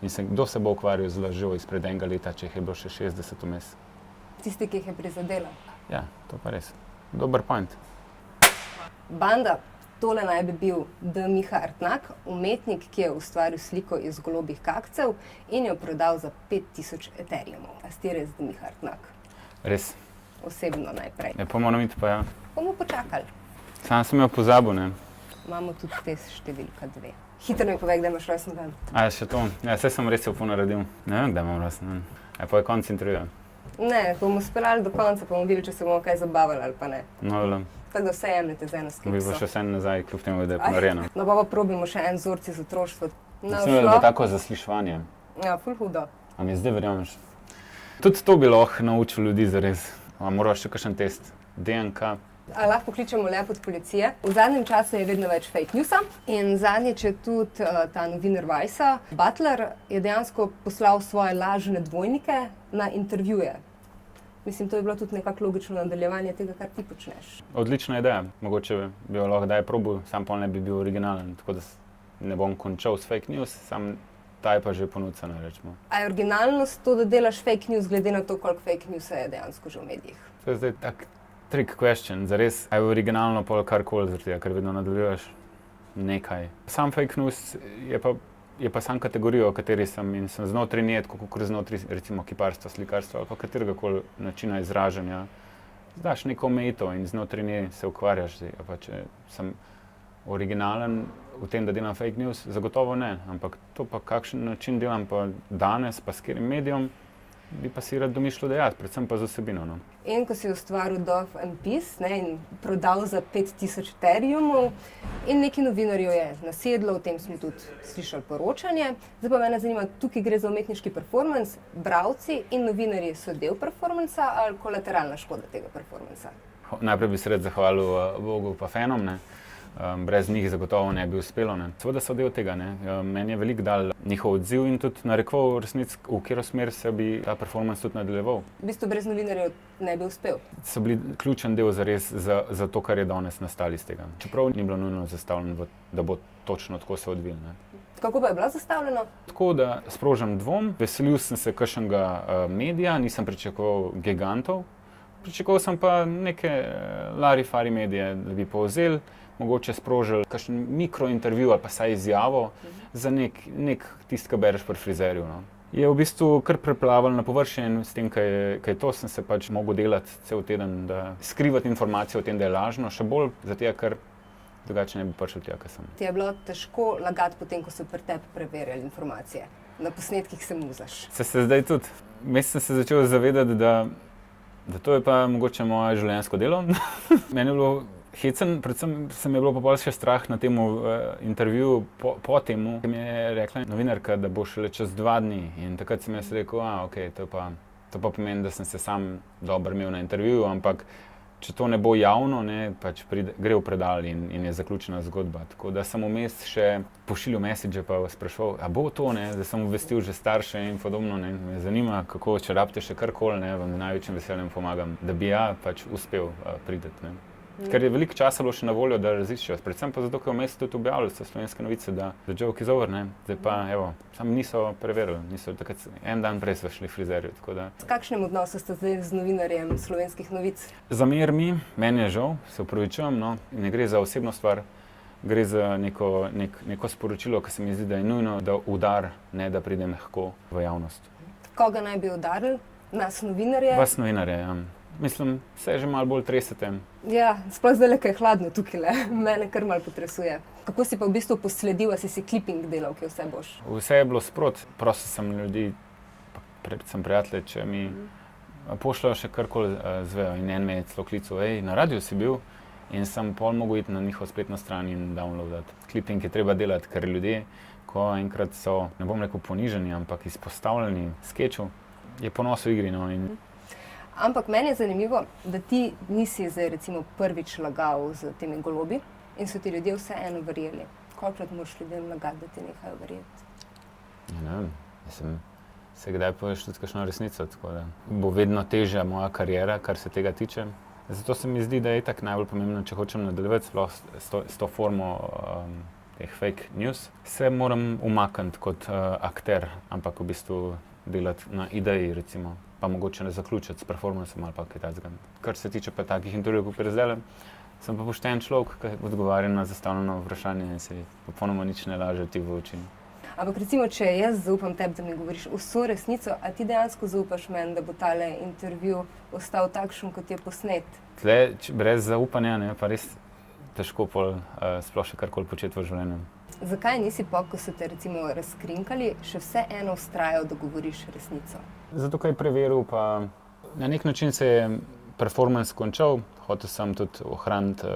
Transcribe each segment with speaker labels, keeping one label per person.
Speaker 1: Mislim, kdo se bo ukvarjal z lažjo izpred enega leta, če jih je bilo še 60 vmes?
Speaker 2: Tisti, ki jih je prizadela.
Speaker 1: Ja, to pa res. Dober point.
Speaker 2: Banda, tole naj bi bil D. Miha Artnak, umetnik, ki je ustvaril sliko iz golobih kakcev in jo prodal za 5000 ethereumov. A si res D. Miha Artnak?
Speaker 1: Res.
Speaker 2: Osebno najprej.
Speaker 1: Ja, pa moram iti pa ja.
Speaker 2: Bomo počakali.
Speaker 1: Sam sem jo pozabil, ne.
Speaker 2: Imamo tudi test številka 2. Hitro mi povej, kdaj imaš rojstni dan.
Speaker 1: A, še to. Ja, saj sem res jo ponaredil. Ne vem, kdaj imam rojstni dan. Ja, pa je konc intervjuja.
Speaker 2: Ne, bomo speljali do konca, pa bomo videli, če se bomo kaj zabavali ali pa ne.
Speaker 1: No,
Speaker 2: Tako da vse jemljete z eno skepso.
Speaker 1: bi pa še vse nazaj, kljub temu, da je ponarejeno.
Speaker 2: No, pa probimo še en vzorc iz otroštva.
Speaker 1: Mislim, da je bilo tako zasliševanje.
Speaker 2: Ja, ful hudo.
Speaker 1: A mi zdaj verjameš? Tudi to bi lahko naučil ljudi zares. A moraš še kakšen test? DNK?
Speaker 2: A lahko pokličemo le pod policije. V zadnjem času je vedno več fake newsa in zadnjič je tudi ta novinar Vajsa, Butler, je dejansko poslal svoje lažne dvojnike na intervjuje. Mislim, to je bilo tudi nekako logično nadaljevanje tega, kar ti počneš.
Speaker 1: Odlična ideja. Mogoče bi jo lahko daj probil, sam pa ne bi bil originalen, tako da ne bom končal s fake news, sam ta je pa že ponucena, rečemo.
Speaker 2: A je originalnost to, da delaš fake news, glede na to, koliko fake newsa je dejansko že v medijih?
Speaker 1: To je zdaj tak trick question, zares, a je originalno pol karkoli zaradi tega, ker vedno nadaljuješ nekaj. Sam fake news je pa sam kategorija, o kateri sem in sem znotraj nje, kot znotraj recimo kiparstva, slikarstva ali pa kateregakoli načina izražanja. Daš neko omejitev in znotraj nje se ukvarjaš. Pa če sem originalen v tem, da delam fake news, zagotovo ne, ampak to pa kakšen način delam pa danes, pa s katerim medijem, bi pa si rad domišljal dejati, predvsem pa z osebino. No.
Speaker 2: In ko si ustvaril Dove and Peace, ne, in prodal za 5000 ethereumov in neki novinarju je nasedlo, o tem smo tudi slišali poročanje. Zdaj pa mene zanima, tukaj gre za umetniški performance, bralci in novinarji so del performansa ali kolateralna škoda tega performansa?
Speaker 1: Najprej bi se rad zahvalil Bogu pa fanom, ne. Brez njih zagotovo ne bi uspelo. Ne. Seveda so del tega. Ne. Meni je veliko dal njihov odziv in tudi narekoval resnic, v katero smer se bi ta performance tudi nadaljeval.
Speaker 2: V bistvu brez novinarjev ne bi uspel.
Speaker 1: So bili ključen del zares za to, kar je danes nastalo iz tega. Čeprav ni bilo nujno zastavljeno, da bo točno tako se odvilo.
Speaker 2: Kako pa je bilo zastavljeno?
Speaker 1: Tako, da sprožam dvom, veselil sem se kakšnega medija, nisem pričakoval gigantov. Pričakoval sem pa neke lari-fari medije, da bi povzeli, mogoče sprožili kakšen mikrointervju ali pa saj izjavo za nek tisti, ki bereš pri frizerju. No. Je v bistvu kar preplavalo na površje in s tem, kaj to sem se pač mogel delati cel teden, da skrivati informacije o tem, da je lažno, še bolj zato, ker drugače ne bi prišel tja, kaj sem.
Speaker 2: Ti je bilo težko lagati potem, ko so pri tebi preverjali informacije? Na posnetkih se muzaš.
Speaker 1: Se zdaj tudi. Sem se začel zavedati, da to je pa mogoče moje življenjsko delo. Meni je bilo hecen, predvsem se mi je bilo pa bolj še strah na tem intervjuju po temu, ki mi je rekla novinarka, da bo šele čez 2 dni. In takrat sem jaz rekel, okej, to pa pomeni, da sem se sam dobro imel na intervjuju, ampak če to ne bo javno, ne, pač gre v predal in je zaključena zgodba. Tako da sem vmes še pošiljal message pa spraševal, a bo to, ne, da sem obvestil že starše in podobno. Ne. Me zanima, kako, če rabite še karkoli, ne, vam največjim veseljem pomagam, da bi pač uspel priti. Ne. Ker je veliko časa bilo še na voljo, da raziščejo. Predvsem pa zato, ker vmes tudi objavljali so Slovenske novice, da joke is over, ne. Zdaj pa, evo, samo niso preverili, takrat en dan prej so šli frizerju, tako da.
Speaker 2: S kakšnim odnosom ste zdaj z novinarjem Slovenskih novic?
Speaker 1: Zamer mi, meni je žal, se opravičujem, no, ne gre za osebno stvar, gre za neko sporočilo, ki se mi zdi, da je nujno, da udar, ne da pride mehko v javnost.
Speaker 2: Koga naj bi udarili? Nas novinarje?
Speaker 1: Vas novinarje, ja. Mislim, se že malo bolj tresete. Ja,
Speaker 2: sploh zdaj, ko je hladno tukaj, mene kar malo potresuje. Kako si pa v bistvu posledil, a si clipping delal, ki vse boš?
Speaker 1: Vse je bilo sprot, prosil sem ljudi, predvsem prijatelje, če mi pošljajo še karkoli zvejo in en me je celo klical, na radiju si bil in sem pol mogel iti na njihov spletno stran in downloadati. Clipping je treba delati, ker ljudje, ko enkrat so, ne bom rekel poniženi, ampak izpostavljeni skeču, je ponos v igri, no, in
Speaker 2: ampak meni je zanimivo, da ti nisi zdaj recimo prvič lagal z temi golobi in so ti ljudje vseeno verjeli. Kolikrat moraš ljudem lagati, da ti nehajo verjeti?
Speaker 1: Ja, ne vem, se kdaj poveš tudi kakšno resnico, tako da bo vedno težja moja kariera, kar se tega tiče. Zato se mi zdi, da je itak najbolj pomembno, če hočem nadaljevati sploh s to formo teh fake news, se moram umakniti kot akter, ampak v bistvu delati na ideji, recimo, pa mogoče ne zaključiti s performancem ali pa kaj takega. Kar se tiče pa takih intervjujev, kot je zdaj, sem pa pošten človek, ki odgovarja na zastavljeno vprašanje in se popolnoma nič ne laže ti v oči.
Speaker 2: Ampak recimo, če jaz zaupam tebi, da mi govoriš vso resnico, a ti dejansko zaupaš meni, da bo tale intervju ostal takšen, kot je posnet?
Speaker 1: Tle, brez zaupanja, ne, pa res težko sploh še karkoli početi v življenju.
Speaker 2: Zakaj nisi pa, ko so te recimo razkrinkali, še vseeno vztrajal, da govoriš resnico?
Speaker 1: Zato, ker je preveril, pa na nek način se je performance končal, hotel sem tudi ohraniti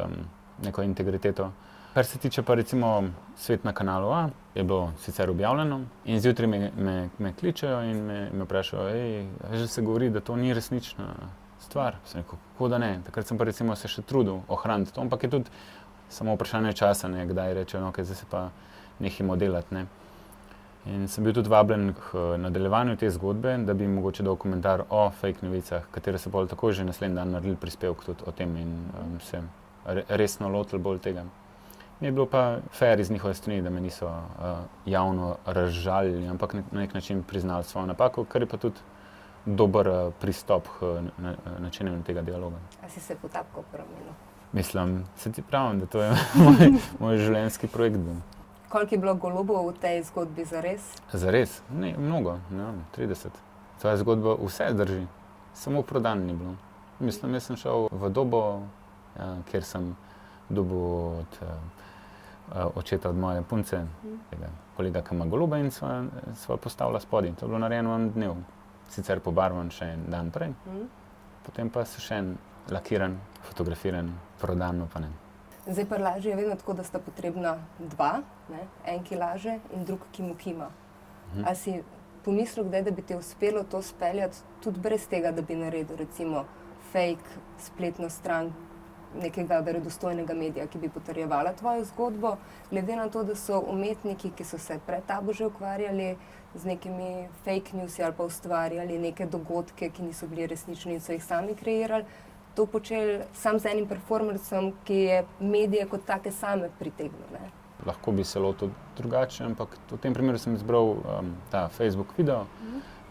Speaker 1: neko integriteto. Kar se tiče pa recimo Svet na kanalu A, je bilo sicer objavljeno in zjutraj me kličejo in me vprašajo, že se govori, da to ni resnična stvar. Sem rekel, kako da ne. Takrat sem pa recimo se še trudil ohraniti to, ampak je tudi samo vprašanje časa, ne, kdaj rečejo, no, zdaj se pa nehimo delati. Ne. In sem bil tudi vabljen k nadaljevanju te zgodbe, da bi mogoče dal komentar o fake novicah, katere so bolj takoj že naslednji dan naredili prispevek tudi o tem in se resno lotili bolj tega. Mi je bilo pa fair iz njihove strani, da me niso javno razžalili, ampak na nek način priznali svojo napako, kar je pa tudi dober pristop k načinjenju tega dialoga.
Speaker 2: A si se potapkal po ramenu?
Speaker 1: Mislim, se ti pravim, da to je moj življenjski projekt.
Speaker 2: Koliko je bilo golobov v tej zgodbi zares?
Speaker 1: Zares? Ne, mnogo, ne, 30. Tvoja zgodba vse drži, samo prodan ni bilo. Mislim, jaz sem šel v dobo, kjer sem dobil od očeta od moje punce, kolega, ki ima golobe in sva postavila spodaj. To je bilo narejeno v enem dnevu, sicer pobarvan še en dan prej, potem pa še en lakiran, fotografiran, prodan, pa ne.
Speaker 2: Zdaj pa lažje je vedno tako, da sta potrebna dva, ne? En, ki laže in drug, ki mu kima. A si pomislil kdaj, da bi ti uspelo to speljati tudi brez tega, da bi naredil recimo fake spletno stran nekega verodostojnega medija, ki bi potrjevala tvojo zgodbo, glede na to, da so umetniki, ki so se pred tabo že ukvarjali z nekimi fake newsi ali pa ustvarjali neke dogodke, ki niso bili resnični in so jih sami kreirali, to počeli sam z enim performercem, ki je medije kot take same pritegnil, ne?
Speaker 1: Lahko bi se lotil drugače, ampak v tem primeru sem izbral ta Facebook video,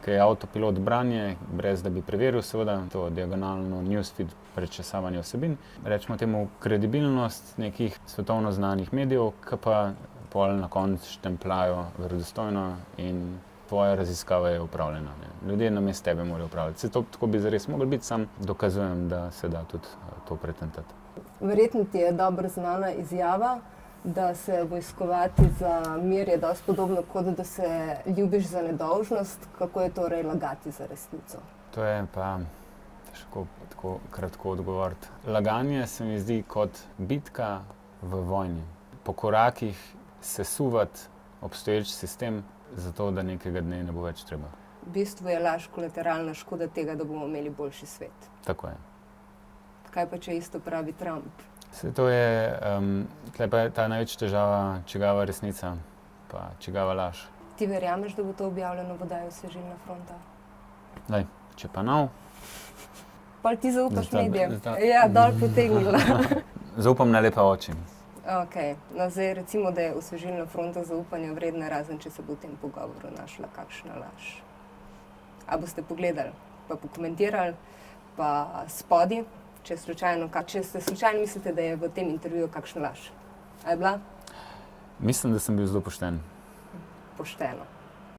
Speaker 1: ki je avtopilot branje, brez da bi preveril seveda to diagonalno newsfeed prečesavanje vsebin. Rečemo temu kredibilnost nekih svetovno znanih medijev, ki pa pol na koncu štemplajo verodostojno in tvoja raziskava je upravljena. Ne. Ljudje namesto tebe morajo upravljati. Se to tako bi zares moglo biti, sam dokazujem, da se da tudi to pretentati.
Speaker 2: Verjetno ti je dobro znana izjava, da se vojskovati za mir je dosti podobno, kot da se ljubiš za nedolžnost. Kako je torej lagati za resnico?
Speaker 1: To je pa težko tako kratko odgovoriti. Laganje se mi zdi kot bitka v vojni. Po korakih sesuvati obstoječ sistem, zato da nekega dne ne bo več treba.
Speaker 2: V bistvu je laž kolateralna škoda tega, da bomo imeli boljši svet.
Speaker 1: Tako je.
Speaker 2: Kaj pa, če isto pravi Trump?
Speaker 1: To je tle pa je ta največja težava, čigava resnica, pa čigava laž.
Speaker 2: Ti verjameš, da bo to objavljeno v oddaji Osvežilna fronta?
Speaker 1: Daj, če pa nov.
Speaker 2: Pol ti zaupaš medijem? Ja, dol potegnila.
Speaker 1: Zaupam na lepe oči.
Speaker 2: Okej, no zdaj recimo, da je Osvežilna fronta zaupanja vredna, razen če se bo v tem pogovoru našla kakšna laž. A boste pogledali, pa pokomentirali, pa spodaj, če ste slučajno mislite, da je v tem intervjuju kakšna laž. A je bila?
Speaker 1: Mislim, da sem bil zelo pošten.
Speaker 2: Pošteno.